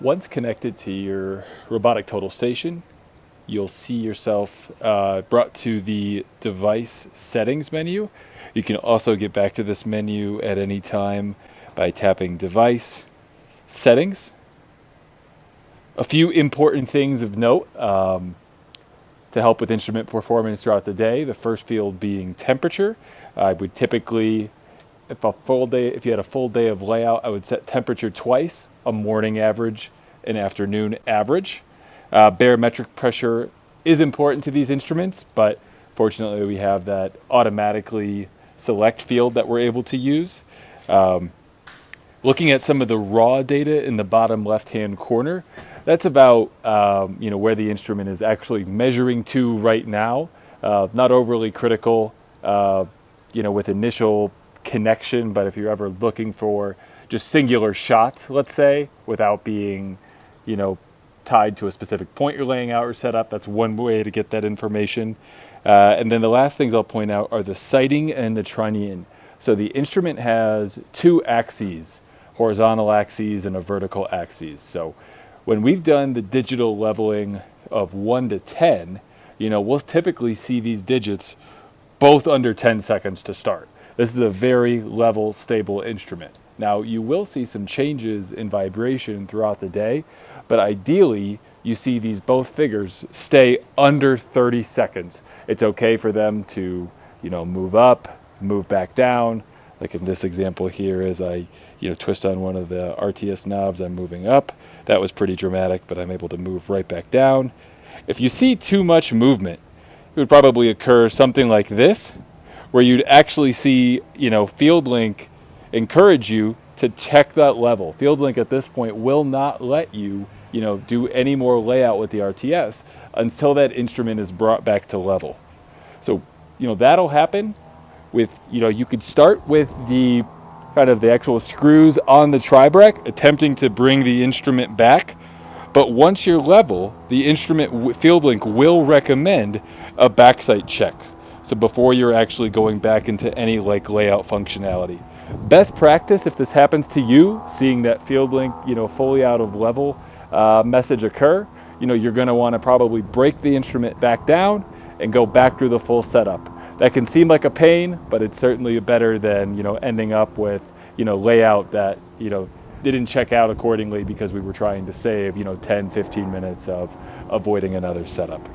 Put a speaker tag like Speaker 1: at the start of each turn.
Speaker 1: Once connected to your robotic total station, you'll see yourself brought to the device settings menu. You can also get back to this menu at any time by tapping device settings. A few important things of note to help with instrument performance throughout the day. The first field being temperature. I would typically, if you had a full day of layout, I would set temperature twice, a morning average, an afternoon average. Barometric pressure is important to these instruments, but fortunately we have that automatically select field that we're able to use. Looking at some of the raw data in the bottom left-hand corner, that's about where the instrument is actually measuring to right now. Not overly critical, with initial connection, but if you're ever looking for just singular shots, let's say, without being, tied to a specific point you're laying out or set up, that's one way to get that information. And then the last things I'll point out are the sighting and the trunnion. So the instrument has two axes, horizontal axes and a vertical axis. So when we've done the digital leveling of 1 to 10, we'll typically see these digits both under 10 seconds to start. This is a very level, stable instrument. Now, you will see some changes in vibration throughout the day, but ideally, you see these both figures stay under 30 seconds. It's okay for them to, move up, move back down. Like in this example here, as I, twist on one of the RTS knobs, I'm moving up. That was pretty dramatic, but I'm able to move right back down. If you see too much movement, it would probably occur something like this, where you'd actually see, FieldLink encourage you to check that level. FieldLink at this point will not let you, do any more layout with the RTS until that instrument is brought back to level. So, that'll happen with, you could start with the kind of the actual screws on the tribrach, attempting to bring the instrument back. But once you're level, the instrument FieldLink will recommend a backside check. So before you're actually going back into any layout functionality. Best practice, if this happens to you, seeing that FieldLink, fully out of level message occur, you're going to want to probably break the instrument back down and go back through the full setup. That can seem like a pain, but it's certainly better than, ending up with, layout that, didn't check out accordingly because we were trying to save, 10, 15 minutes of avoiding another setup.